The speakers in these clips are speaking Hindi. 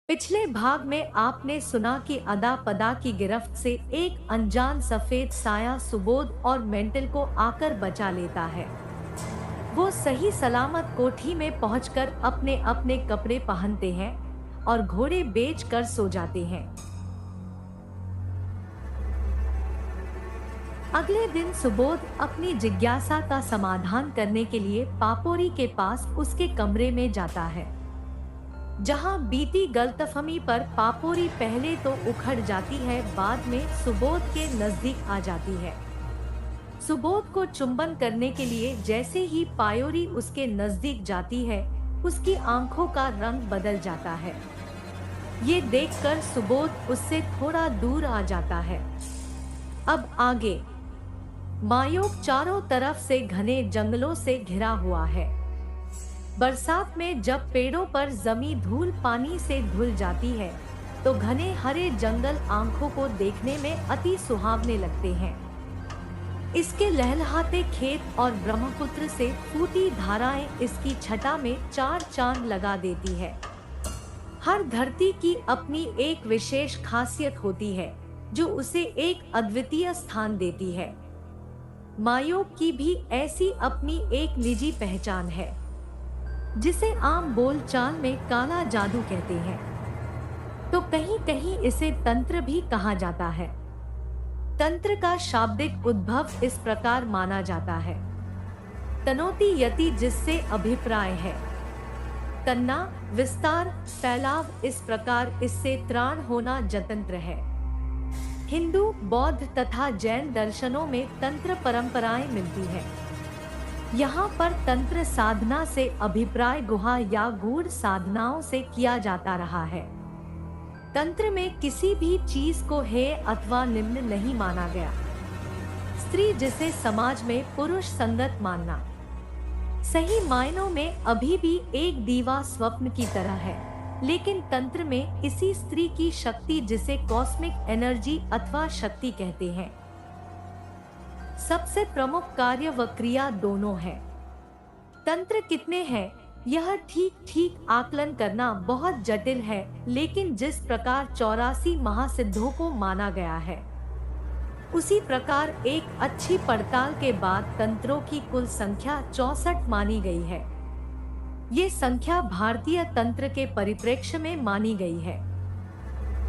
पिछले भाग में आपने सुना कि अदा पदा की गिरफ्त से एक अनजान सफेद साया सुबोध और मेंटल को आकर बचा लेता है। वो सही सलामत कोठी में पहुंचकर अपने अपने कपड़े पहनते हैं और घोड़े बेच कर सो जाते हैं। अगले दिन सुबोध अपनी जिज्ञासा का समाधान करने के लिए पापोरी के पास उसके कमरे में जाता है, जहां बीती गलतफहमी पर पापोरी पहले तो उखड़ जाती है, बाद में सुबोध के नजदीक आ जाती है। सुबोध को चुंबन करने के लिए जैसे ही पायोरी उसके नजदीक जाती है, उसकी आंखों का रंग बदल जाता है। ये देखकर सुबोध उससे थोड़ा दूर आ जाता है। अब आगे मायोक चारों तरफ से घने जंगलों से घिरा हुआ है। बरसात में जब पेड़ों पर जमी धूल पानी से धुल जाती है, तो घने हरे जंगल आंखों को देखने में अति सुहावने लगते हैं। इसके लहलहाते खेत और ब्रह्मपुत्र से फूटी धाराएं इसकी छटा में चार चांद लगा देती है। हर धरती की अपनी एक विशेष खासियत होती है, जो उसे एक अद्वितीय स्थान देती है। मायोक की भी ऐसी अपनी एक निजी पहचान है, जिसे आम बोलचाल में काला जादू कहते हैं। तो कहीं कहीं इसे तंत्र भी कहा जाता है। तंत्र का शाब्दिक उद्भव इस प्रकार माना जाता है: तनोति यति, जिससे अभिप्राय है तन्ना, विस्तार, फैलाव। इस प्रकार इससे त्राण होना जतंत्र है। हिंदू, बौद्ध तथा जैन दर्शनों में तंत्र परंपराएं मिलती है। यहाँ पर तंत्र साधना से अभिप्राय गुहा या गूढ़ साधनाओं से किया जाता रहा है। तंत्र में किसी भी चीज को हेय अथवा निम्न नहीं माना गया। स्त्री जिसे समाज में पुरुष संगत मानना सही मायनों में अभी भी एक दीवा स्वप्न की तरह है, लेकिन तंत्र में इसी स्त्री की शक्ति, जिसे कॉस्मिक एनर्जी अथवा शक्ति कहते हैं, सबसे प्रमुख कार्य व क्रिया दोनों है। तंत्र कितने हैं यह ठीक आकलन करना बहुत जटिल है, लेकिन जिस प्रकार 84 महासिद्धों को माना गया है, उसी प्रकार एक अच्छी पड़ताल के बाद तंत्रों की कुल संख्या 64 मानी गई है। ये संख्या भारतीय तंत्र के परिप्रेक्ष्य में मानी गई है।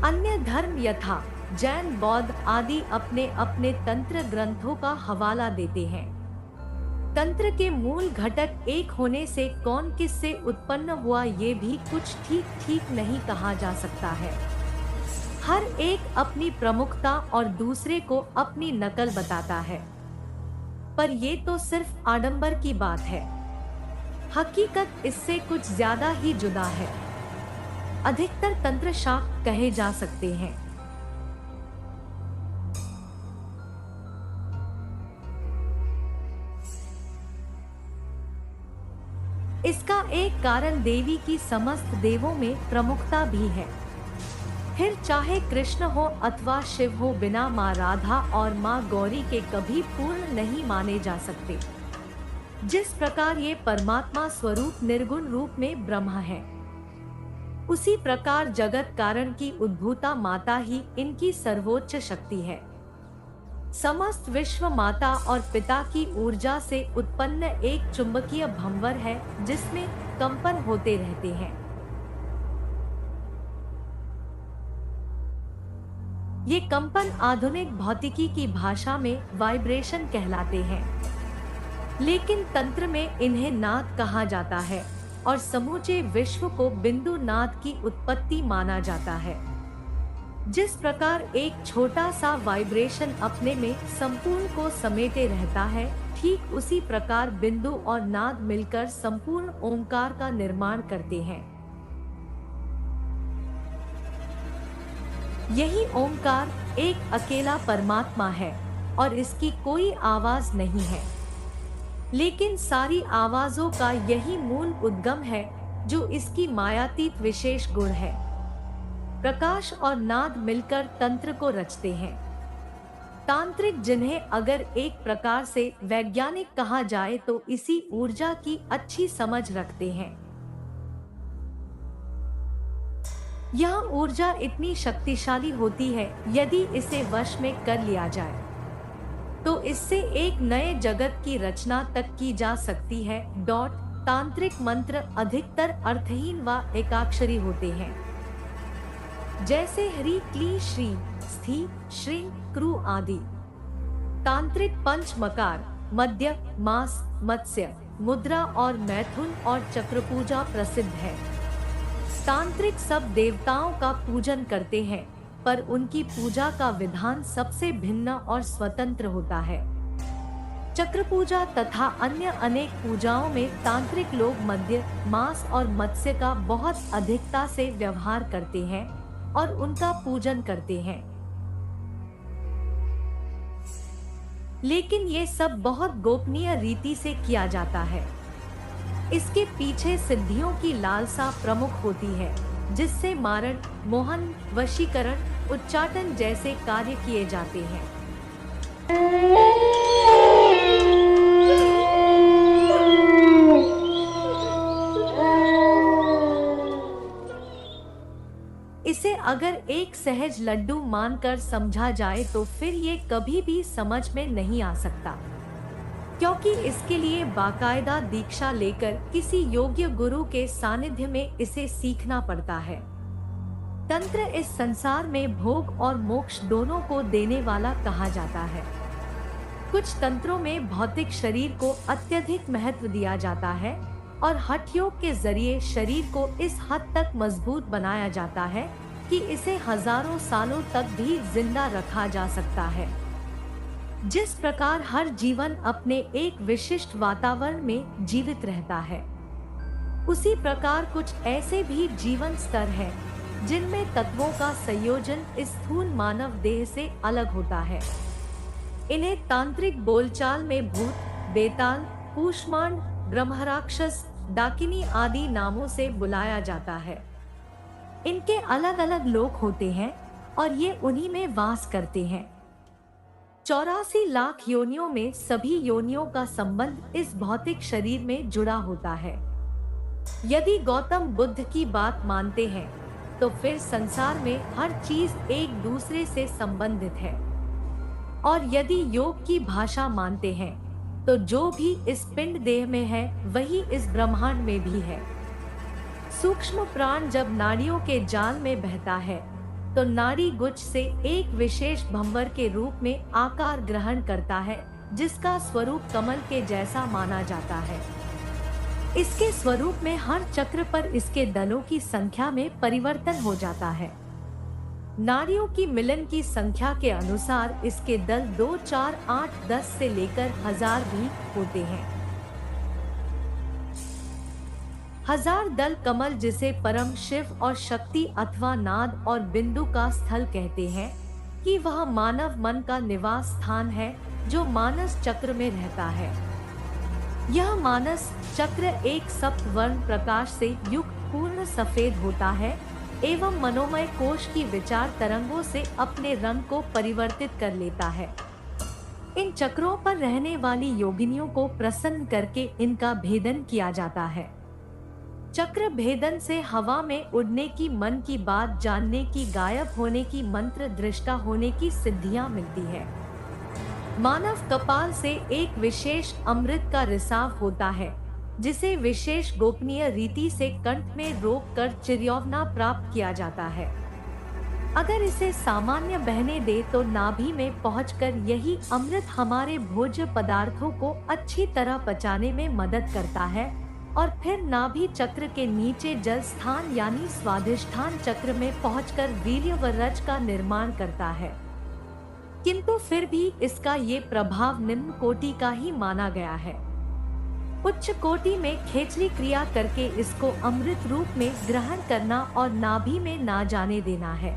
अन्य धर्म यथा जैन, बौद्ध आदि अपने अपने तंत्र ग्रंथों का हवाला देते हैं। तंत्र के मूल घटक एक होने से कौन किससे उत्पन्न हुआ, ये भी कुछ ठीक नहीं कहा जा सकता है। हर एक अपनी प्रमुखता और दूसरे को अपनी नकल बताता है, पर ये तो सिर्फ आडंबर की बात है। हकीकत इससे कुछ ज्यादा ही जुदा है। अधिकतर तंत्र शाख कहे जा सकते हैं। इसका एक कारण देवी की समस्त देवों में प्रमुखता भी है। फिर चाहे कृष्ण हो अथवा शिव हो, बिना माँ राधा और माँ गौरी के कभी पूर्ण नहीं माने जा सकते। जिस प्रकार ये परमात्मा स्वरूप निर्गुण रूप में ब्रह्म है, उसी प्रकार जगत कारण की उद्भूता माता ही इनकी सर्वोच्च शक्ति है। समस्त विश्व माता और पिता की ऊर्जा से उत्पन्न एक चुंबकीय भंवर है, जिसमें कंपन होते रहते हैं। ये कंपन आधुनिक भौतिकी की भाषा में वाइब्रेशन कहलाते हैं, लेकिन तंत्र में इन्हें नाद कहा जाता है और समूचे विश्व को बिंदु नाद की उत्पत्ति माना जाता है। जिस प्रकार एक छोटा सा वाइब्रेशन अपने में संपूर्ण को समेटे रहता है, ठीक उसी प्रकार बिंदु और नाद मिलकर संपूर्ण ओंकार का निर्माण करते हैं। यही ओंकार एक अकेला परमात्मा है और इसकी कोई आवाज नहीं है, लेकिन सारी आवाजों का यही मूल उद्गम है, जो इसकी मायातीत विशेष गुण है। प्रकाश और नाद मिलकर तंत्र को रचते हैं। तांत्रिक, जिन्हें अगर एक प्रकार से वैज्ञानिक कहा जाए, तो इसी ऊर्जा की अच्छी समझ रखते हैं। यह ऊर्जा इतनी शक्तिशाली होती है, यदि इसे वश में कर लिया जाए तो इससे एक नए जगत की रचना तक की जा सकती है। तांत्रिक मंत्र अधिकतर अर्थहीन व एकाक्षरी होते हैं, जैसे हरि, क्ली, श्री, स्थि, श्री, क्रू आदि। तांत्रिक पंच मकार, मध्य, मास, मत्स्य, मुद्रा और मैथुन और चक्र पूजा प्रसिद्ध है। तांत्रिक सब देवताओं का पूजन करते हैं, पर उनकी पूजा का विधान सबसे भिन्न और स्वतंत्र होता है। चक्र पूजा तथा अन्य अनेक पूजाओं में तांत्रिक लोग मध्य, मास और मत्स्य का बहुत अधिकता से व्यवहार करते हैं और उनका पूजन करते हैं। लेकिन ये सब बहुत गोपनीय रीति से किया जाता है। इसके पीछे सिद्धियों की लालसा प्रमुख होती है, जिससे मारण, मोहन, वशीकरण, उच्चाटन जैसे कार्य किए जाते हैं। इसे अगर एक सहज लड्डू मानकर समझा जाए तो फिर ये कभी भी समझ में नहीं आ सकता, क्योंकि इसके लिए बाकायदा दीक्षा लेकर किसी योग्य गुरु के सानिध्य में इसे सीखना पड़ता है। तंत्र इस संसार में भोग और मोक्ष दोनों को देने वाला कहा जाता है। कुछ तंत्रों में भौतिक शरीर को अत्यधिक महत्व दिया जाता है और हठ योग के जरिए शरीर को इस हद तक मजबूत बनाया जाता है कि इसे हजारों सालों तक भी जिंदा रखा जा सकता है। जिस प्रकार हर जीवन अपने एक विशिष्ट वातावरण में जीवित रहता है, उसी प्रकार कुछ ऐसे भी जीवन स्तर हैं जिनमें तत्वों का संयोजन इस स्थूल मानव देह से अलग होता है। इन्हें तांत्रिक बोलचाल में भूत, बेताल, कूष्मांड, ब्रह्मराक्षस, डाकिनी आदि नामों से बुलाया जाता है। इनके अलग अलग लोक होते हैं और ये उन्हीं में वास करते हैं। 84 लाख योनियों में सभी योनियों का संबंध इस भौतिक शरीर में जुड़ा होता है। यदि गौतम बुद्ध की बात मानते हैं तो फिर संसार में हर चीज एक दूसरे से संबंधित है, और यदि योग की भाषा मानते हैं तो जो भी इस पिंड देह में है वही इस ब्रह्मांड में भी है। सूक्ष्म प्राण जब नाड़ियों के जाल में बहता है तो नाड़ी गुच्छ से एक विशेष भंवर के रूप में आकार ग्रहण करता है, जिसका स्वरूप कमल के जैसा माना जाता है। इसके स्वरूप में हर चक्र पर इसके दलों की संख्या में परिवर्तन हो जाता है। नाड़ियों की मिलन की संख्या के अनुसार इसके दल 2, 4, 8, 10 से लेकर 1000 भी होते हैं। 1000 दल कमल, जिसे परम शिव और शक्ति अथवा नाद और बिंदु का स्थल कहते हैं, कि वह मानव मन का निवास स्थान है जो मानस चक्र में रहता है। यह मानस चक्र एक सप्तवर्ण प्रकाश से युक्त पूर्ण सफेद होता है एवं मनोमय कोश की विचार तरंगों से अपने रंग को परिवर्तित कर लेता है। इन चक्रों पर रहने वाली योगिनियों को प्रसन्न करके इनका भेदन किया जाता है। चक्र भेदन से हवा में उड़ने की, मन की बात जानने की, गायब होने की, मंत्र दृष्टा होने की सिद्धियां मिलती है। मानव कपाल से एक विशेष अमृत का रिसाव होता है, जिसे विशेष गोपनीय रीति से कंठ में रोक कर चिरयौवना प्राप्त किया जाता है। अगर इसे सामान्य बहने दे तो नाभि में पहुंचकर यही अमृत हमारे भोज्य पदार्थों को अच्छी तरह पचाने में मदद करता है और फिर नाभि चक्र के नीचे जल स्थान यानी स्वादिष्ठान चक्र में पहुंचकर वीर्य व रज का निर्माण करता है। किंतु फिर भी इसका ये प्रभाव निम्न कोटि का ही माना गया है। उच्च कोटि में खेचरी क्रिया करके इसको अमृत रूप में ग्रहण करना और नाभि में ना जाने देना है।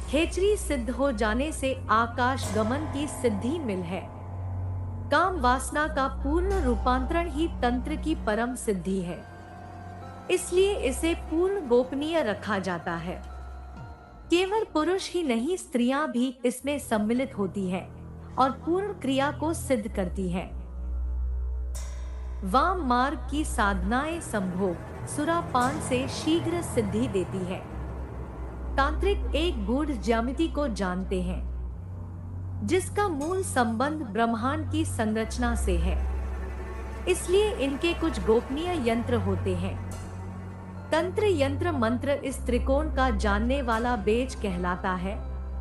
खेचरी सिद्ध हो जाने से आकाश गमन की सिद्धि मिल है। काम वासना का पूर्ण रूपांतरण ही तंत्र की परम सिद्धि है, इसलिए इसे पूर्ण गोपनीय रखा जाता है। केवल पुरुष ही नहीं, स्त्रियां भी इसमें सम्मिलित होती हैं और पूर्ण क्रिया को सिद्ध करती हैं। वाम मार्ग की साधनाएं संभोग सुरापान से शीघ्र सिद्धि देती है। तांत्रिक एक गूढ़ ज्यामिति को जानते हैं जिसका मूल संबंध ब्रह्मांड की संरचना से है, इसलिए इनके कुछ गोपनीय यंत्र होते हैं। तंत्र यंत्र मंत्र इस त्रिकोण का जानने वाला बेज कहलाता है,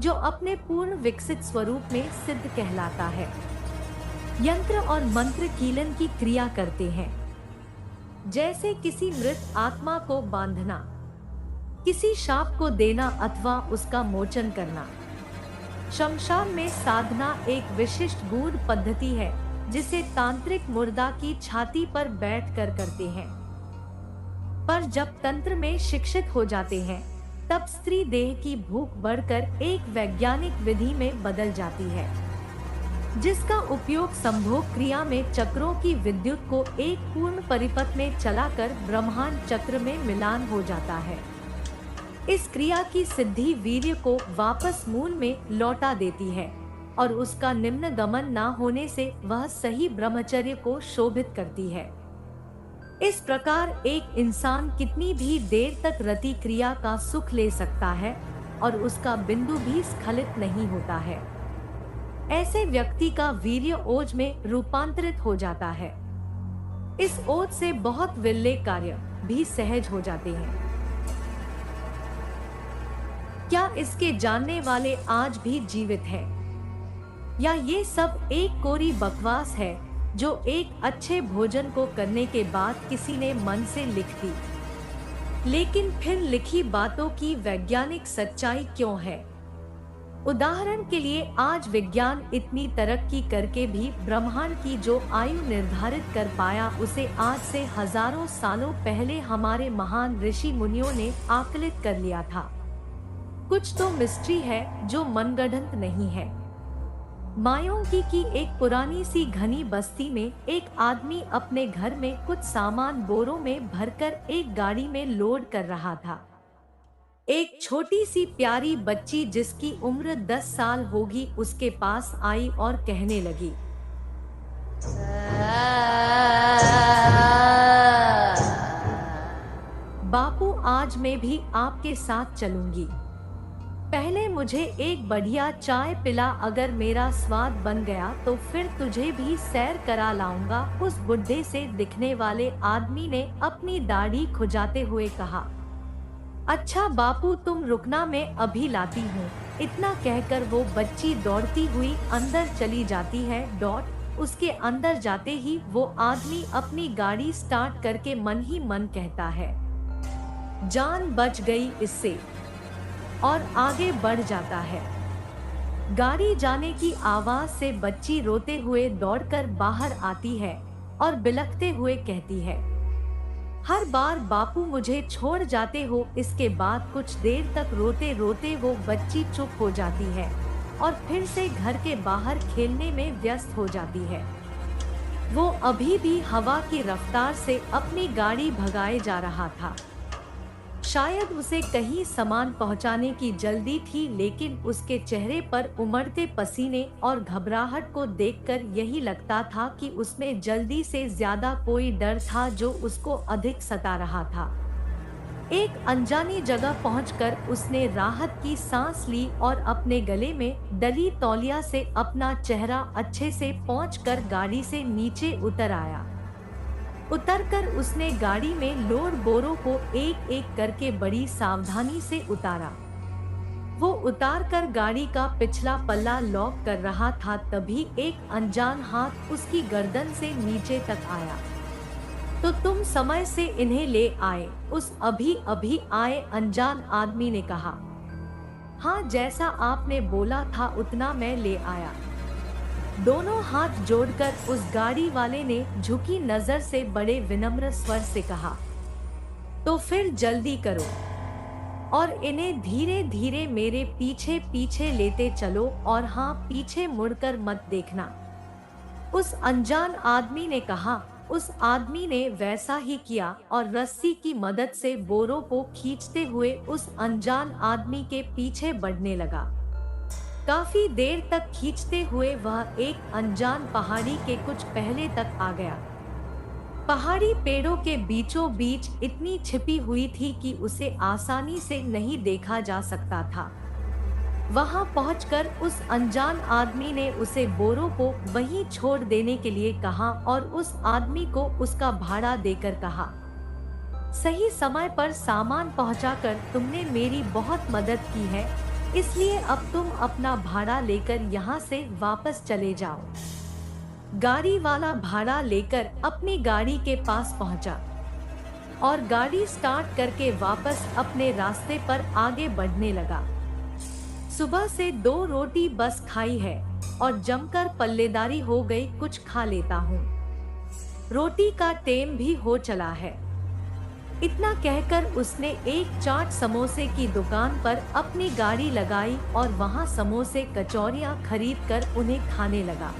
जो अपने पूर्ण विकसित स्वरूप में सिद्ध कहलाता है। यंत्र और मंत्र कीलन की क्रिया करते हैं, जैसे किसी मृत आत्मा को बांधना, किसी शाप को देना अथवा उसका मोचन करना। शमशान में साधना एक विशिष्ट गूढ़ पद्धति है जिसे तांत्रिक मुर्दा की छाती पर बैठकर करते हैं। पर जब तंत्र में शिक्षित हो जाते हैं, तब स्त्री देह की भूख बढ़कर एक वैज्ञानिक विधि में बदल जाती है, जिसका उपयोग संभोग क्रिया में चक्रों की विद्युत को एक पूर्ण परिपथ में चलाकर ब्रह्मांड चक्र में मिलान हो जाता है। इस क्रिया की सिद्धि वीर्य को वापस मूल में लौटा देती है और उसका निम्न गमन न होने से वह सही ब्रह्मचर्य को शोभित करती है। इस प्रकार एक इंसान कितनी भी देर तक रति क्रिया का सुख ले सकता है और उसका बिंदु भी स्खलित नहीं होता है। ऐसे व्यक्ति का वीर्य ओज में रूपांतरित हो जाता है। इस ओज से बहुत विरले कार्य भी सहज हो जाते हैं। क्या इसके जानने वाले आज भी जीवित हैं? या ये सब एक कोरी बकवास है जो एक अच्छे भोजन को करने के बाद किसी ने मन से लिख दी? लेकिन फिर लिखी बातों की वैज्ञानिक सच्चाई क्यों है? उदाहरण के लिए आज विज्ञान इतनी तरक्की करके भी ब्रह्मांड की जो आयु निर्धारित कर पाया, उसे आज से हजारों सालों पहले हमारे महान ऋषि मुनियों ने आकलित कर लिया था। कुछ तो मिस्ट्री है जो मनगढ़ंत नहीं है। मायोंकी की एक पुरानी सी घनी बस्ती में एक आदमी अपने घर में कुछ सामान बोरों में भरकर एक गाड़ी में लोड कर रहा था। एक छोटी सी प्यारी बच्ची जिसकी उम्र 10 साल होगी उसके पास आई और कहने लगी, बापू आज मैं भी आपके साथ चलूंगी। पहले मुझे एक बढ़िया चाय पिला, अगर मेरा स्वाद बन गया तो फिर तुझे भी सैर करा लाऊंगा। उस बुढ़े से दिखने वाले आदमी ने अपनी दाढ़ी खुजाते हुए कहा, अच्छा बापू तुम रुकना, मैं अभी लाती हूँ। इतना कहकर वो बच्ची दौड़ती हुई अंदर चली जाती है। उसके अंदर जाते ही वो आदमी अपनी गाड़ी स्टार्ट करके मन ही मन कहता है, जान बच गई इससे, और आगे बढ़ जाता है। गाड़ी जाने की आवाज से बच्ची रोते हुए दौड़कर बाहर आती है और बिलखते हुए कहती है, हर बार बापू मुझे छोड़ जाते हो। इसके बाद कुछ देर तक रोते रोते वो बच्ची चुप हो जाती है और फिर से घर के बाहर खेलने में व्यस्त हो जाती है। वो अभी भी हवा की रफ्तार से अपनी गाड़ी भगाए जा रहा था। शायद उसे कहीं सामान पहुंचाने की जल्दी थी, लेकिन उसके चेहरे पर उमड़ते पसीने और घबराहट को देखकर यही लगता था कि उसमें जल्दी से ज्यादा कोई डर था जो उसको अधिक सता रहा था। एक अनजानी जगह पहुंचकर उसने राहत की सांस ली और अपने गले में डली तौलिया से अपना चेहरा अच्छे से पोंछकर गाड़ी से नीचे उतर आया। उतरकर उसने गाड़ी में लोड बोरों को एक एक करके बड़ी सावधानी से उतारा। वो उतारकर गाड़ी का पिछला पल्ला लॉक कर रहा था, तभी एक अनजान हाथ उसकी गर्दन से नीचे तक आया। तो तुम समय से इन्हें ले आए? उस अभी अभी आए अनजान आदमी ने कहा। हाँ, जैसा आपने बोला था उतना मैं ले आया। दोनों हाथ जोड़कर उस गाड़ी वाले ने झुकी नजर से बड़े विनम्र स्वर से कहा, तो फिर जल्दी करो और इन्हें धीरे धीरे मेरे पीछे पीछे लेते चलो, और हाँ, पीछे मुड़कर मत देखना। उस अनजान आदमी ने कहा। उस आदमी ने वैसा ही किया और रस्सी की मदद से बोरों को खींचते हुए उस अनजान आदमी के पीछे बढ़ने लगा। काफी देर तक खींचते हुए वह एक अनजान पहाड़ी के कुछ पहले तक आ गया। पहाड़ी पेड़ों के बीचों बीच इतनी छिपी हुई थी कि उसे आसानी से नहीं देखा जा सकता था। वहां पहुंचकर उस अनजान आदमी ने उसे बोरों को वहीं छोड़ देने के लिए कहा और उस आदमी को उसका भाड़ा देकर कहा, सही समय पर सामान पहुंचाकर तुमने मेरी बहुत मदद की है, इसलिए अब तुम अपना भाड़ा लेकर यहाँ से वापस चले जाओ। गाड़ी वाला भाड़ा लेकर अपनी गाड़ी के पास पहुंचा और गाड़ी स्टार्ट करके वापस अपने रास्ते पर आगे बढ़ने लगा। सुबह से 2 रोटी बस खाई है और जमकर पल्लेदारी हो गई, कुछ खा लेता हूँ। रोटी का टेम भी हो चला है। इतना कहकर उसने एक चाट समोसे की दुकान पर अपनी गाड़ी लगाई और वहां समोसे कचौरियां खरीद कर उन्हें खाने लगा।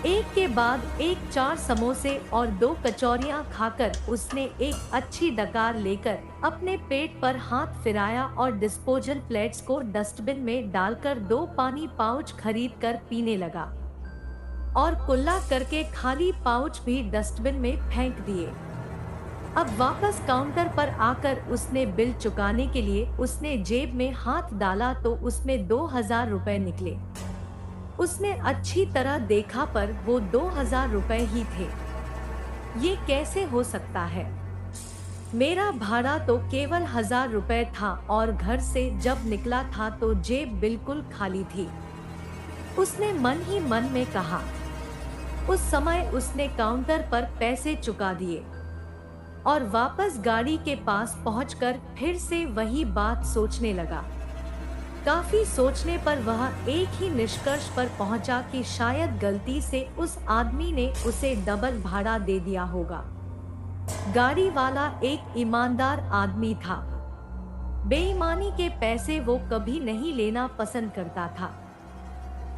एक के बाद एक 4 समोसे और 2 कचौरियां खाकर उसने एक अच्छी डकार लेकर अपने पेट पर हाथ फिराया और डिस्पोजल प्लेट्स को डस्टबिन में डालकर 2 पानी पाउच खरीद कर पीने लगा और कुल्ला करके खाली पाउच भी डस्टबिन में फेंक दिए। अब वापस काउंटर पर आकर उसने बिल चुकाने के लिए उसने जेब में हाथ डाला तो उसमें 2000 रुपए निकले। उसने अच्छी तरह देखा पर वो 2000 रुपए ही थे। ये कैसे हो सकता है? मेरा भाड़ा तो केवल 1000 रुपए था और घर से जब निकला था तो जेब बिल्कुल खाली थी, उसने मन ही मन में कहा। उस समय उसने काउंटर पर पैसे चुका दिए और वापस गाड़ी के पास पहुंचकर फिर से वही बात सोचने लगा। काफी सोचने पर वह एक ही निष्कर्ष पर पहुंचा कि शायद गलती से उस आदमी ने उसे डबल भाड़ा दे दिया होगा। गाड़ी वाला एक ईमानदार आदमी था। बेईमानी के पैसे वो कभी नहीं लेना पसंद करता था।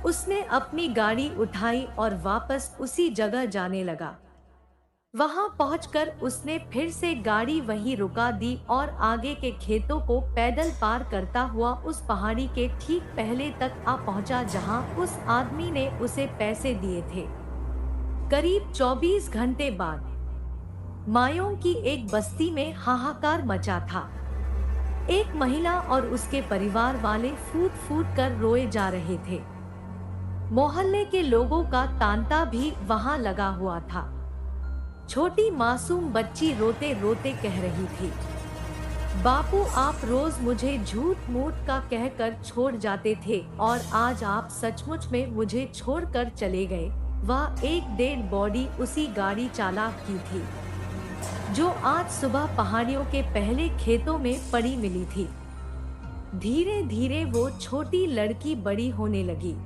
उसने अपनी गाड़ी उठाई और वापस उसी जगह जाने लगा। वहां पहुंचकर उसने फिर से गाड़ी वहीं रुका दी और आगे के खेतों को पैदल पार करता हुआ उस पहाड़ी के ठीक पहले तक आ पहुंचा जहां उस आदमी ने उसे पैसे दिए थे। करीब 24 घंटे बाद मायों की एक बस्ती में हाहाकार मचा था। एक महिला और उसके परिवार वाले फूट फूट कर रोए जा रहे थे। मोहल्ले के लोगों का तांता भी वहां लगा हुआ था। छोटी मासूम बच्ची रोते रोते कह रही थी, बापू आप रोज मुझे झूठ मूठ का कहकर छोड़ जाते थे और आज आप सचमुच में मुझे छोड़कर चले गए। वह एक डेड बॉडी उसी गाड़ी चालक की थी जो आज सुबह पहाड़ियों के पहले खेतों में पड़ी मिली थी। धीरे धीरे वो छोटी लड़की बड़ी होने लगी।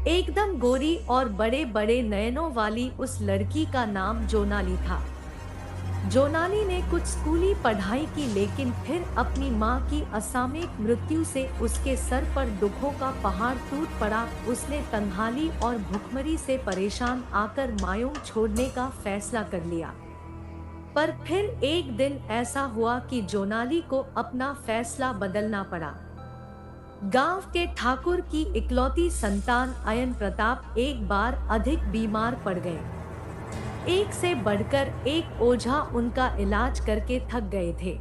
एकदम गोरी और बड़े बड़े नयनों वाली उस लड़की का नाम जोनाली था। जोनाली ने कुछ स्कूली पढ़ाई की लेकिन फिर अपनी मां की असामयिक मृत्यु से उसके सर पर दुखों का पहाड़ टूट पड़ा। उसने तन्हाली और भुखमरी से परेशान आकर मायूं छोड़ने का फैसला कर लिया। पर फिर एक दिन ऐसा हुआ कि जोनाली को अपना फैसला बदलना पड़ा। गांव के ठाकुर की इकलौती संतान अयन प्रताप एक बार अधिक बीमार पड़ गए। एक से बढ़कर एक ओझा उनका इलाज करके थक गए थे।